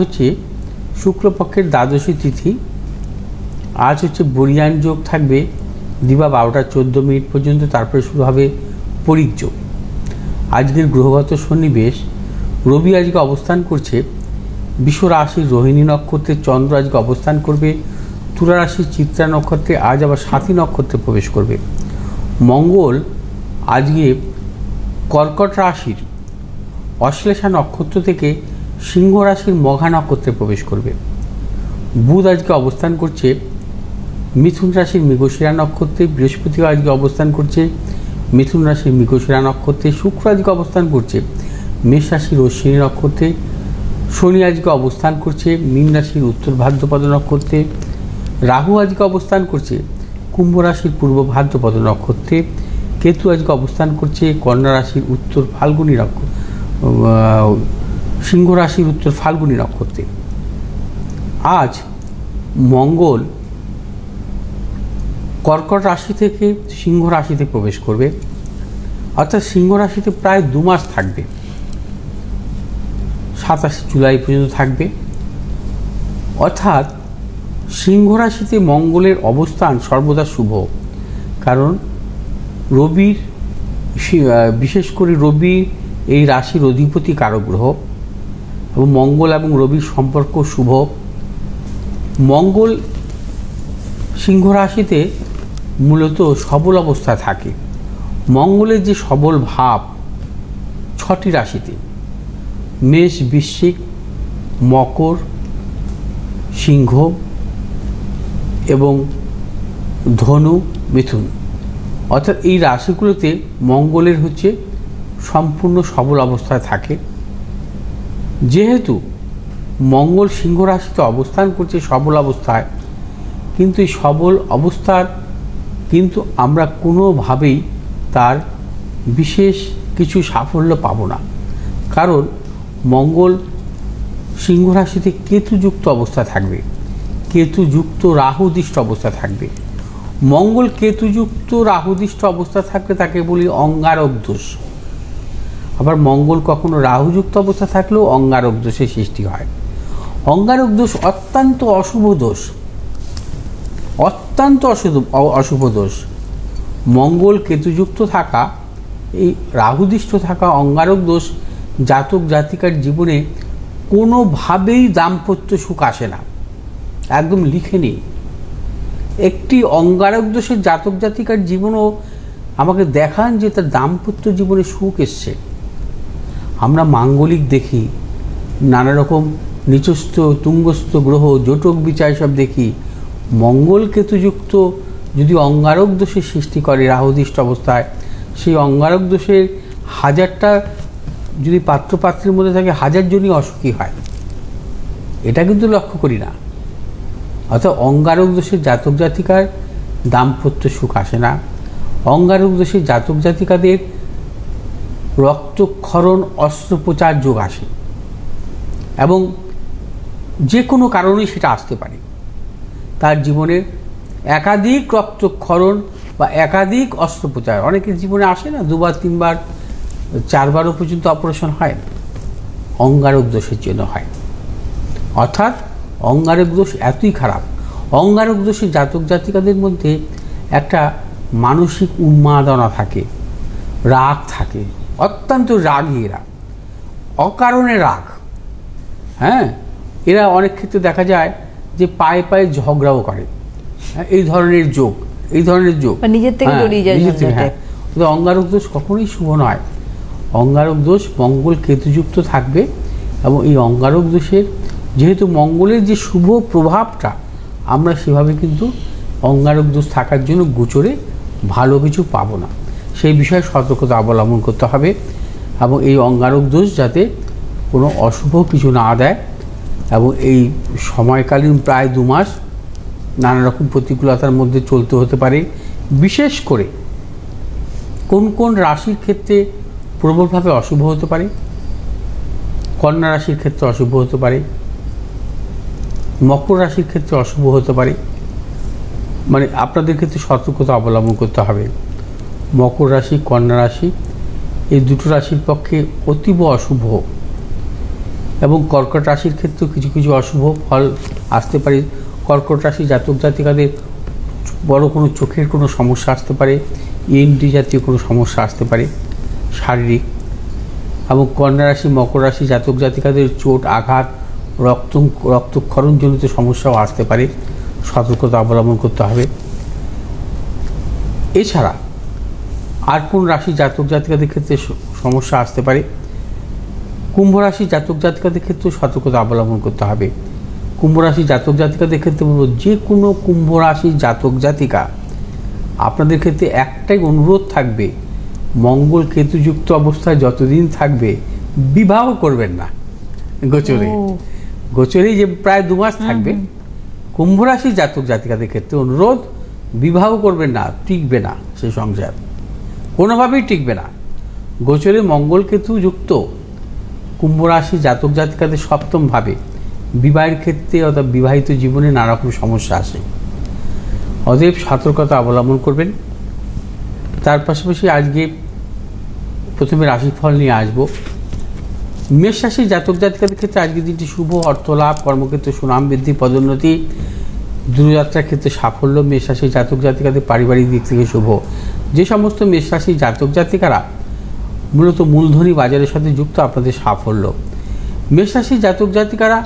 হচ্ছে শুক্লপক্ষের দ্বাদশী তিথি। আজ হচ্ছে বরিয়ান যোগ থাকবে দিবা 12টা 14 মিনিট পর্যন্ত, তারপরে শুরু হবে পরিক যোগ। আজকের গ্রহগত সন্নিবেশ, রবি আজকে অবস্থান করছে বৃষ রাশির রোহিণী নক্ষত্রে, চন্দ্র আজকে অবস্থান করবে তুলা রাশির চিত্রা নক্ষত্রে, আজ আবার সাথী নক্ষত্রে প্রবেশ করবে। মঙ্গল আজকে কর্কট রাশির অশ্লেষা নক্ষত্র থেকে সিংহ রাশির মঘা নক্ষত্রে প্রবেশ করবে। বুধ আজকে অবস্থান করছে মিথুন রাশির মৃগশিরা নক্ষত্রে, বৃহস্পতিও আজকে অবস্থান করছে মিথুন রাশির মৃগশিরা নক্ষত্রে, শুক্র আজকে অবস্থান করছে মেষ রাশির অশ্বিনী নক্ষত্রে, শনি আজকে অবস্থান করছে মীন রাশির উত্তর ভাদ্রপদ নক্ষত্রে, রাহু আজকে অবস্থান করছে কুম্ভ রাশির পূর্ব ভাদ্রপদ নক্ষত্রে, কেতু আজকে অবস্থান করছে কন্যা রাশির উত্তর ফাল্গুনী সিংহ রাশির উত্তর ফাল্গুনী নক্ষত্রে। আজ মঙ্গল কর্কট রাশি থেকে সিংহ রাশিতে প্রবেশ করবে, অর্থাৎ সিংহ রাশিতে প্রায় 2 মাস থাকবে, 27 জুলাই পর্যন্ত থাকবে। অর্থাৎ সিংহ রাশিতে মঙ্গলের অবস্থান সর্বদা শুভ, কারণ রবির, বিশেষ করে রবি এই রাশির অধিপতি কারক গ্রহ, এবং মঙ্গল এবং রবির সম্পর্ক শুভ। মঙ্গল সিংহ রাশিতে মূলত সবল অবস্থায় থাকে। মঙ্গলের যে সবল ভাব 6টি রাশিতে, মেষ, বৃশ্চিক, মকর, সিংহ এবং ধনু, মিথুন, অর্থাৎ এই রাশিগুলোতে মঙ্গলের হচ্ছে সম্পূর্ণ সবল অবস্থায় থাকে। যেহেতু মঙ্গল সিংহ রাশিতে অবস্থান করছে সবল অবস্থায়, কিন্তু এই সবল অবস্থার কিন্তু আমরা কোনোভাবেই তার বিশেষ কিছু সাফল্য পাব না, কারণ মঙ্গল সিংহ রাশিতে কেতুযুক্ত অবস্থা থাকবে, কেতুযুক্ত রাহুদৃষ্ট অবস্থা থাকবে। মঙ্গল কেতুযুক্ত রাহুদৃষ্ট অবস্থা থাকলে তাকে বলি অঙ্গারক দোষ। আবার মঙ্গল কখনো রাহুযুক্ত অবস্থা থাকলেও অঙ্গারক দোষের সৃষ্টি হয়। অঙ্গারক দোষ অত্যন্ত অশুভ দোষ, অত্যন্ত অশুভ দোষ। মঙ্গল কেতুযুক্ত থাকা, এই রাহুদৃষ্ট থাকা অঙ্গারক দোষ জাতক জাতিকার জীবনে কোনোভাবেই দাম্পত্য সুখ আসে না। একদম লিখে নিই, একটি অঙ্গারক দোষের জাতক জাতিকার জীবনও আমাকে দেখান যে তার দাম্পত্য জীবনে সুখ এসছে। আমরা মাঙ্গলিক দেখি, নানা রকম নিচস্থ তুঙ্গস্থ গ্রহ জোটক বিচার সব দেখি। মঙ্গল কেতুযুক্ত যদি অঙ্গারক দোষের সৃষ্টি করে রাহুদৃষ্ট অবস্থায়, সেই অঙ্গারক দোষের 1000টা যদি পাত্রপাত্রের মধ্যে থাকে 1000 জনই অসুখী হয়, এটা কিন্তু লক্ষ্য করি না। অর্থাৎ অঙ্গারক দোষের জাতক জাতিকার দাম্পত্য সুখ আসে না। অঙ্গারক দোষের জাতক জাতিকাদের রক্তক্ষরণ, অস্ত্রোপচার যোগ আসে, এবং যে কোনো কারণেই সেটা আসতে পারে। তার জীবনে একাধিক রক্তক্ষরণ বা একাধিক অস্ত্রোপচার, অনেকের জীবনে আসে না, 2বার 3বার 4বারও পর্যন্ত অপারেশন হয়, অঙ্গারক দোষের জন্য হয়। অর্থাৎ অঙ্গারক দোষ এতই খারাপ। অঙ্গারক দোষের জাতক জাতিকাদের মধ্যে একটা মানসিক উন্মাদনা থাকে, রাগ থাকে, অত্যন্ত রাগী এরা, অকারণে রাগ। হ্যাঁ, এরা অনেক ক্ষেত্রে দেখা যায় যে পায়ে পায়ে ঝগড়াও করে, এই ধরনের যোগ, এই ধরনের যোগ নিজের থেকে জড়িয়ে যায়। হ্যাঁ, অঙ্গারক দোষ কখনোই শুভ নয়। অঙ্গারক দোষ মঙ্গল কেতুযুক্ত থাকবে, এবং এই অঙ্গারক দোষের যেহেতু মঙ্গলের যে শুভ প্রভাবটা, আমরা সেভাবে কিন্তু অঙ্গারক দোষ থাকার জন্য গোচরে ভালো কিছু পাবো না। সেই বিষয়ে সতর্কতা অবলম্বন করতে হবে, এবং এই অঙ্গারক দোষ যাতে কোনো অশুভ কিছু না দেয়। এবং এই সময়কালীন প্রায় 2 মাস নানা রকম প্রতিকূলতার মধ্যে চলতে হতে পারে। বিশেষ করে কোন কোন রাশির ক্ষেত্রে প্রবলভাবে অশুভ হতে পারে? কন্যা রাশির ক্ষেত্রে অশুভ হতে পারে, মকর রাশির ক্ষেত্রে অশুভ হতে পারে। মানে আপনাদের ক্ষেত্রে সতর্কতা অবলম্বন করতে হবে। মকর রাশি, কন্যা রাশি, এই দুটো রাশির পক্ষে অতীব অশুভ। এবং কর্কট রাশির ক্ষেত্রেও কিছু কিছু অশুভ ফল আসতে পারে। কর্কট রাশি জাতক জাতিকাদের বড় কোনো চোখের কোনো সমস্যা আসতে পারে, ইএনটি জাতীয় কোনো সমস্যা আসতে পারে শারীরিক। এবং কন্যা রাশি মকর রাশি জাতক জাতিকাদের চোট আঘাত রক্তক্ষরণজনিত সমস্যাও আসতে পারে, সতর্কতা অবলম্বন করতে হবে। এছাড়া আর কোন রাশি জাতক জাতিকাদের ক্ষেত্রে সমস্যা আসতে পারে? কুম্ভ রাশি জাতক জাতিকাদের ক্ষেত্রে সতর্কতা অবলম্বন করতে হবে। কুম্ভ রাশি জাতক জাতিকাদের ক্ষেত্রে বলব, যে কোনো কুম্ভ রাশি জাতক জাতিকা আপনাদের ক্ষেত্রে একটাই অনুরোধ থাকবে, মঙ্গল কেতুযুক্ত অবস্থায় যতদিন থাকবে বিবাহ করবেন না। গোচরে যে প্রায় 2 মাস থাকবে, কুম্ভ রাশি জাতক জাতিকাদের ক্ষেত্রে অনুরোধ, বিবাহ করবেন না, টিকবে না সেই সংসার, কোনোভাবেই টিকবে না। গোচরে মঙ্গল কেতু যুক্ত কুম্ভ রাশি জাতক জাতিকাদের সপ্তম ভাবে বিবাহের ক্ষেত্রে অর্থাৎ বিবাহিত জীবনে নানা রকম সমস্যা আসে। অতএব সতর্কতা অবলম্বন করবেন। তার পাশাপাশি আজকে প্রথমে রাশিফল নিয়ে আসবো। মেষ রাশি জাতক জাতিকাদের ক্ষেত্রে আজকের দিনটি শুভ, অর্থলাভ, কর্মক্ষেত্রে সুনাম বৃদ্ধি, পদোন্নতি, দূরযাত্রার ক্ষেত্রে সাফল্য। মেষ রাশি জাতক জাতিকাদের পারিবারিক দিক থেকে শুভ। যে সমস্ত মেষ রাশি জাতক জাতিকারা মূলত মূলধনী বাজারের সাথে যুক্ত, আপনাদের সাফল্য। মেষ রাশি জাতক জাতিকারা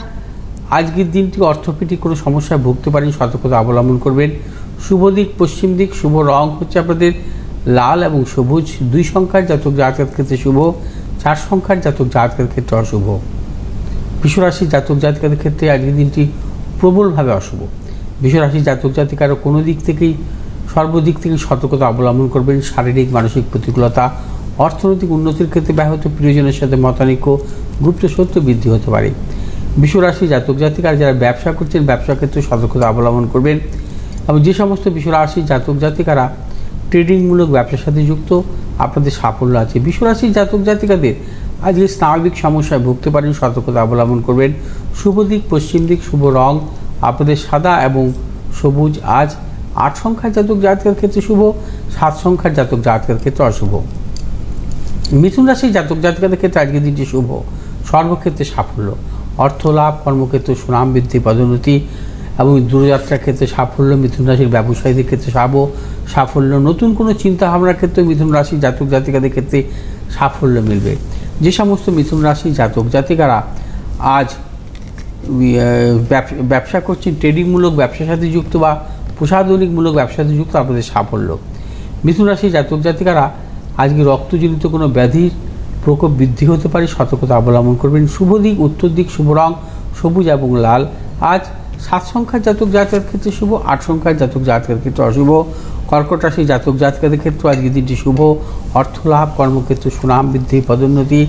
আজকের দিনটি অর্থনৈতিক কোনো সমস্যায় ভুগতে পারেন, সতর্কতা অবলম্বন করবেন। শুভ দিক পশ্চিম দিক, শুভ রং হচ্ছে আপনাদের লাল এবং সবুজ। 2 সংখ্যার জাতক জাতকের ক্ষেত্রে শুভ, 4 সংখ্যার জাতক জাতকের ক্ষেত্রে অশুভ। বৃষরাশি জাতক জাতিকাদের ক্ষেত্রে আজকের দিনটি প্রবলভাবে অশুভ। বৃষরাশি জাতক জাতিকারা কোনো দিক থেকেই সর্বদিক থেকে সতর্কতা অবলম্বন করবেন। শারীরিক মানসিক প্রতিকূলতা, অর্থনৈতিক উন্নতির ক্ষেত্রে ব্যাহত, প্রিয়জনের সাথে মতানৈক্য, গুপ্ত সত্য বৃদ্ধি হতে পারে। বৃষরাশি জাতক জাতিকারা যারা ব্যবসা করছেন, ব্যবসার ক্ষেত্রে সতর্কতা অবলম্বন করবেন। এবং যে সমস্ত বৃষরাশি জাতক জাতিকারা ট্রেডিংমূলক ব্যবসার সাথে যুক্ত, আপনাদের সাফল্য আছে। বৃষরাশি জাতক জাতিকাদের আজকে স্নায়বিক সমস্যায় ভুগতে পারেন, সতর্কতা অবলম্বন করবেন। শুভ দিক পশ্চিম দিক, শুভ রং আপনাদের সাদা এবং সবুজ। আজ 8 সংখ্যার জাতক জাতকের ক্ষেত্রে শুভ, 7 সংখ্যার জাতক জাতকের ক্ষেত্রে অশুভ। মিথুন রাশি জাতক জাতিকাদের ক্ষেত্রে আজকের দিনটি শুভ, সর্বক্ষেত্রে সাফল্য, অর্থ লাভ, কর্মক্ষেত্রে সুনাম বৃদ্ধি, পদোন্নতি এবং দূরযাত্রার ক্ষেত্রে সাফল্য। মিথুন রাশির ব্যবসায়ীদের ক্ষেত্রে সাফল্য। নতুন কোনো চিন্তা ভাবনার ক্ষেত্রে মিথুন রাশি জাতক জাতিকাদের ক্ষেত্রে সাফল্য মিলবে। যে সমস্ত মিথুন রাশি জাতক জাতিকারা আজ ব্যবসা করছেন, ট্রেডিংমূলক ব্যবসার সাথে যুক্ত বা প্রসাধনিকমূলক ব্যবসার সাথে যুক্ত, আপনাদের সাফল্য। মিথুন রাশি জাতক জাতিকারা আজকে রক্তজনিত কোনো ব্যাধির প্রকোপ বৃদ্ধি হতে পারে, সতর্কতা অবলম্বন করবেন। শুভ দিক উত্তর দিক, শুভ রং সবুজ এবং লাল। আজ 7 সংখ্যার জাতক জাতকের ক্ষেত্রে শুভ, 8 সংখ্যার জাতক জাতকের ক্ষেত্রে অশুভ। কর্কট রাশি জাতক জাতকের ক্ষেত্রে আজকের দিনটি শুভ, অর্থলাভ, কর্মক্ষেত্রে সুনাম বৃদ্ধি, পদোন্নতি,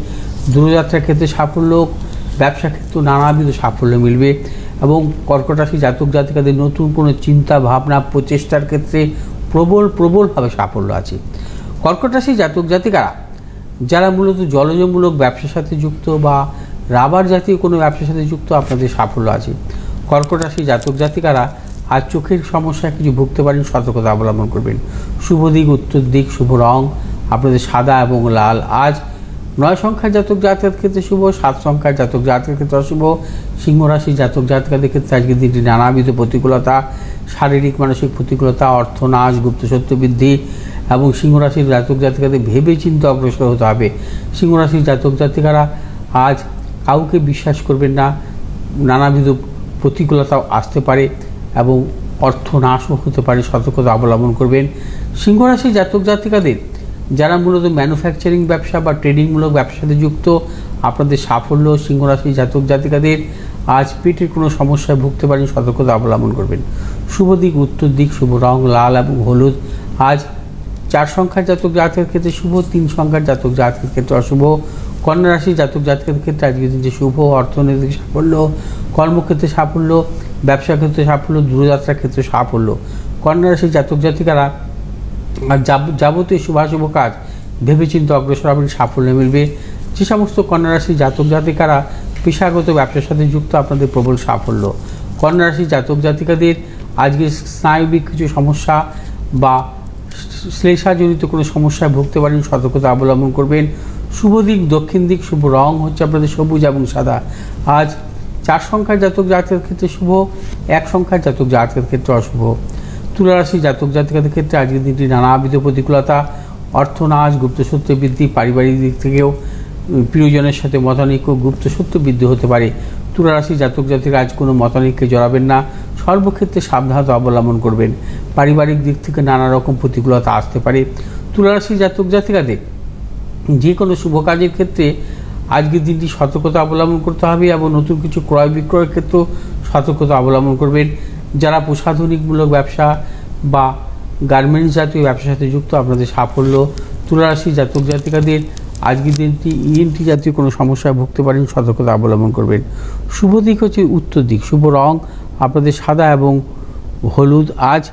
দূরযাত্রার ক্ষেত্রে সাফল্য, ব্যবসা ক্ষেত্রে নানাবিধ সাফল্য মিলবে। এবং কর্কট রাশি জাতক জাতিকাদের নতুন কোনো চিন্তা ভাবনা প্রচেষ্টার ক্ষেত্রে প্রবলভাবে সাফল্য আছে। কর্কট রাশি জাতক জাতিকারা যারা মূলত জলজমূলক ব্যবসার সাথে যুক্ত বা রাবার জাতীয় কোনো ব্যবসার সাথে যুক্ত, আপনাদের সাফল্য আছে। কর্কট রাশি জাতক জাতিকারা আজ চোখের সমস্যায় কিছু ভুগতে পারেন, সতর্কতা অবলম্বন করবেন। শুভ দিক উত্তর দিক, শুভ রং আপনাদের সাদা এবং লাল। আজ 9 সংখ্যার জাতক জাতকের ক্ষেত্রে শুভ, 7 সংখ্যার জাতক জাতকের ক্ষেত্রে অশুভ। সিংহ রাশি জাতক জাতকাদের ক্ষেত্রে আজকের দিনটি নানাবিধ প্রতিকূলতা, শারীরিক মানসিক প্রতিকূলতা, অর্থনাশ, গুপ্ত সত্য বৃদ্ধি এবং সিংহ রাশির জাতক জাতিকাদের ভেবে চিন্তে অগ্রসর হতে হবে। সিংহ রাশির জাতক জাতিকারা আজ কাউকে বিশ্বাস করবেন না, নানাবিধ প্রতিকূলতাও আসতে পারে এবং অর্থনাশও হতে পারে, সতর্কতা অবলম্বন করবেন। সিংহ রাশির জাতক জাতিকাদের যারা মূলত ম্যানুফ্যাকচারিং ব্যবসা বা ট্রেডিংমূলক ব্যবসার সাথে যুক্ত, আপনাদের সাফল্য। সিংহ রাশির জাতক জাতিকাদের আজ পেটের কোনো সমস্যায় ভুগতে পারেন, সতর্কতা অবলম্বন করবেন। শুভ দিক উত্তর দিক, শুভ রং লাল এবং হলুদ। আজ 4 সংখ্যার জাতক জাতকের ক্ষেত্রে শুভ, 3 সংখ্যার জাতক জাতকের ক্ষেত্রে অশুভ। কন্যা রাশির জাতক জাতকের ক্ষেত্রে আজকের দিনটি শুভ, অর্থনৈতিক সাফল্য, কর্মক্ষেত্রে সাফল্য, ব্যবসা ক্ষেত্রে সাফল্য, দূরযাত্রার ক্ষেত্রে সাফল্য। কন্যা রাশির জাতক জাতিকারা আর যাবতীয় শুভাশুভ কাজ ভেবেচিন্তে অগ্রসর হবেন, সাফল্য মিলবে। যে সমস্ত কন্যা রাশির জাতক জাতিকারা পেশাগত ব্যবসার সাথে যুক্ত, আপনাদের প্রবল সাফল্য। কন্যা রাশির জাতক জাতিকাদের আজকে স্নায়বিক কিছু সমস্যা বা শ্লেষাজনিত কোনো সমস্যায় ভুগতে পারেন, সতর্কতা অবলম্বন করবেন। শুভ দিক দক্ষিণ দিক, শুভ রং হচ্ছে আপনাদের সবুজ এবং সাদা। আজ 4 সংখ্যার জাতক জাতকের ক্ষেত্রে শুভ, 1 সংখ্যার জাতক জাতকের ক্ষেত্রে অশুভ। তুলা রাশি জাতক জাতিকাদের ক্ষেত্রে আজকের দিনটি নানাবিধ প্রতিকূলতা, অর্থনাশ, গুপ্তসত্য বৃদ্ধি, পারিবারিক দিক থেকেও প্রিয়জনের সাথে মতানৈক্য, গুপ্তসত্য বৃদ্ধি হতে পারে। তুলা রাশি জাতক জাতিকা আজ কোনো মতানৈক্যে জড়াবেন না, সর্বক্ষেত্রে সাবধানতা অবলম্বন করবেন। পারিবারিক দিক থেকে নানা রকম প্রতিকূলতা আসতে পারে। তুলা রাশি জাতক জাতিকাদের যে কোনো শুভ কাজের ক্ষেত্রে আজকের দিনটি সতর্কতা অবলম্বন করতে হবে এবং নতুন কিছু ক্রয় বিক্রয়ের ক্ষেত্রেও সতর্কতা অবলম্বন করবেন। যারা প্রসাধনিকমূলক ব্যবসা বা গার্মেন্টস জাতীয় ব্যবসার সাথে যুক্ত, আপনাদের সাফল্য। তুলা রাশি জাতক জাতিকাদের আজকের দিনটি ইএনটি জাতীয় কোনো সমস্যায় ভুগতে পারেন, সতর্কতা অবলম্বন করবেন। শুভ দিক হচ্ছে উত্তর দিক, শুভ রং আপনাদের সাদা এবং হলুদ। আজ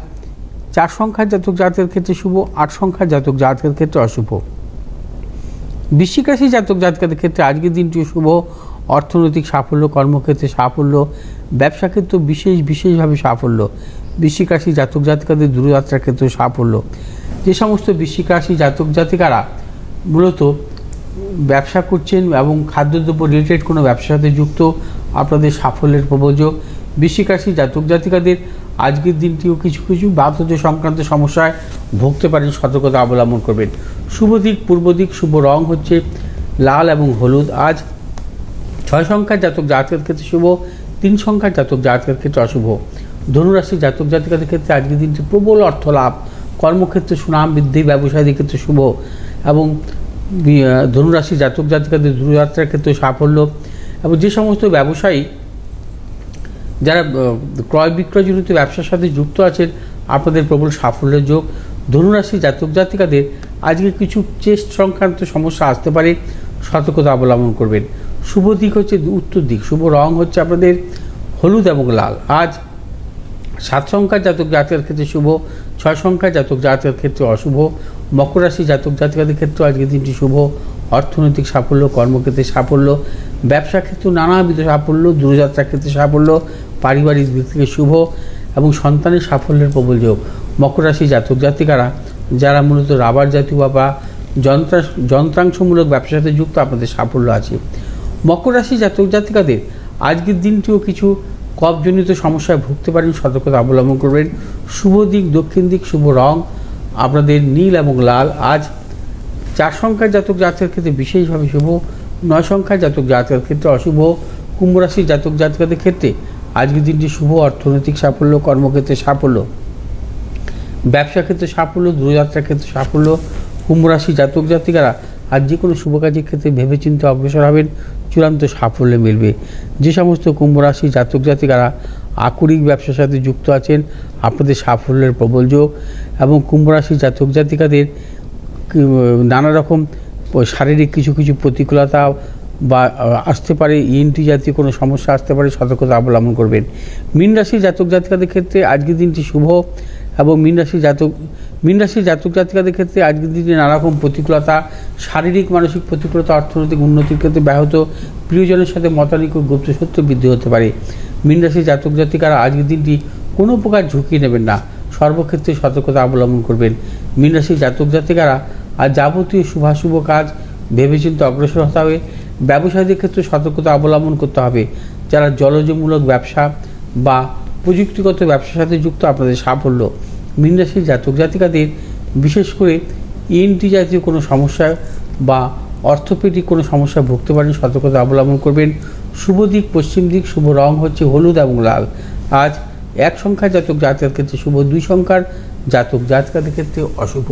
4 সংখ্যার জাতক জাতকের ক্ষেত্রে শুভ, 8 সংখ্যার জাতক জাতকের ক্ষেত্রে অশুভ। বৃশ্চিক রাশি জাতক জাতকের ক্ষেত্রে আজকের দিনটি শুভ, অর্থনৈতিক সাফল্য, কর্মক্ষেত্রে সাফল্য, ব্যবসা ক্ষেত্রে বিশেষভাবে সাফল্য। বৃশ্চিক রাশি জাতক জাতিকাদের দূরযাত্রার ক্ষেত্রে সাফল্য। যে সমস্ত বৃশ্চিক রাশি জাতক জাতিকারা মূলত ব্যবসা করছেন এবং খাদ্যদ্রব্য রিলেটেড কোনো ব্যবসার সাথে যুক্ত, আপনাদের সাফল্যের প্রবযোগ। বৃশ্চিক রাশি জাতক জাতিকাদের আজকের দিনটিও কিছু কিছু বাতজ সংক্রান্ত সমস্যায় ভুগতে পারেন, সতর্কতা অবলম্বন করবেন। শুভ দিক পূর্ব দিক, শুভ রং হচ্ছে লাল এবং হলুদ। আজ 6 সংখ্যার জাতক জাতকের ক্ষেত্রে শুভ, 3 সংখ্যার জাতক জাতকের ক্ষেত্রে অশুভ। ধনুরাশি জাতক জাতিকাদের ক্ষেত্রে আজকের দিনটি প্রবল অর্থ লাভ, কর্মক্ষেত্রে সুনাম বৃদ্ধি, ব্যবসায়ীদের ক্ষেত্রে শুভ এবং ধনুরাশি জাতক জাতিকাদের দূরযাত্রার ক্ষেত্রে সাফল্য। এবং যে সমস্ত ব্যবসায়ী যারা ক্রয় বিক্রয়জনিত ব্যবসার সাথে যুক্ত আছেন, আপনাদের প্রবল সাফল্যের যোগ। ধনুরাশি জাতক জাতিকাদের আজকে কিছু চেস্ট সংক্রান্ত সমস্যা আসতে পারে, সতর্কতা অবলম্বন করবেন। শুভ দিক হচ্ছে উত্তর দিক, শুভ রং হচ্ছে আপনাদের হলুদ এবং লাল। আজ 7 সংখ্যার জাতক জাতকের ক্ষেত্রে শুভ, 6 সংখ্যার জাতক জাতকের ক্ষেত্রে অশুভ। মকর রাশি জাতক জাতিকাদের ক্ষেত্রে আজকের দিনটি শুভ, অর্থনৈতিক সাফল্য, কর্মক্ষেত্রে সাফল্য, ব্যবসা ক্ষেত্রে নানাবিধ সাফল্য, দূরযাত্রার ক্ষেত্রে সাফল্য, পারিবারিক দিক থেকে শুভ এবং সন্তানের সাফল্যের প্রবল যোগ। মকর রাশি জাতক জাতিকারা যারা মূলত রাবার জাতীয় বা যন্ত্রাংশমূলক ব্যবসার সাথে যুক্ত, আপনাদের সাফল্য আছে। মকর রাশি জাতক জাতিকাদের আজকের দিনটিও কিছু কফজনিত সমস্যায় ভুগতে পারেন, সতর্কতা অবলম্বন করবেন। শুভ দিক দক্ষিণ দিক, শুভ রং আপনাদের নীল এবং লাল। আজ 4 সংখ্যার জাতক জাতকের ক্ষেত্রে বিশেষভাবে শুভ, 9 সংখ্যার জাতক জাতকের ক্ষেত্রে অশুভ। কুম্ভ রাশির জাতক জাতিকাদের ক্ষেত্রে আজকের দিনটি শুভ, অর্থনৈতিক সাফল্য, কর্মক্ষেত্রে সাফল্য, ব্যবসা ক্ষেত্রে সাফল্য, দূরযাত্রার ক্ষেত্রে সাফল্য। কুম্ভ রাশি জাতক জাতিকারা আজ যে কোনো শুভ কাজের ক্ষেত্রে ভেবেচিন্তে অগ্রসর হবেন, চূড়ান্ত সাফল্য মিলবে। যে সমস্ত কুম্ভ রাশি জাতক জাতিকারা আকরিক ব্যবসার সাথে যুক্ত আছেন, আপনাদের সাফল্যের প্রবল যোগ। এবং কুম্ভ রাশি জাতক জাতিকাদের নানা রকম শারীরিক কিছু কিছু প্রতিকূলতা বা আসতে পারে, ইএনটি জাতীয় কোনো সমস্যা আসতে পারে, সতর্কতা অবলম্বন করবেন। মীন রাশি জাতক জাতিকাদের ক্ষেত্রে আজকের দিনটি শুভ এবং মীন রাশি জাতক জাতিকাদের ক্ষেত্রে আজকের দিনে নানা রকম প্রতিকূলতা, শারীরিক মানসিক প্রতিকূলতা, অর্থনৈতিক উন্নতির ক্ষেত্রে ব্যাহত, প্রিয়জনের সাথে মতানৈক্য, গুপ্তসত্য বৃদ্ধি হতে পারে। মীন রাশি জাতক জাতিকারা আজকের দিনটি কোনো প্রকার ঝুঁকি নেবেন না, সর্বক্ষেত্রে সতর্কতা অবলম্বন করবেন। মীন রাশি জাতক জাতিকারা আর যাবতীয় শুভাশুভ কাজ ভেবেচিন্তে অগ্রসর হতে হবে। ব্যবসায়ীদের ক্ষেত্রে সতর্কতা অবলম্বন করতে হবে। যারা জলজমূলক ব্যবসা বা প্রযুক্তিগত ব্যবসার সাথে যুক্ত, আপনাদের সাফল্য। মীন রাশির জাতক জাতিকাদের বিশেষ করে ইএনটি জাতীয় কোনো সমস্যা বা অর্থোপেডিক কোনো সমস্যা ভুগতে পারেন, সতর্কতা অবলম্বন করবেন। শুভ দিক পশ্চিম দিক, শুভ রং হচ্ছে হলুদ এবং লাল। আজ 1 সংখ্যার জাতক জাতকের ক্ষেত্রে শুভ, 2 সংখ্যার জাতক জাতিকাদের ক্ষেত্রে অশুভ।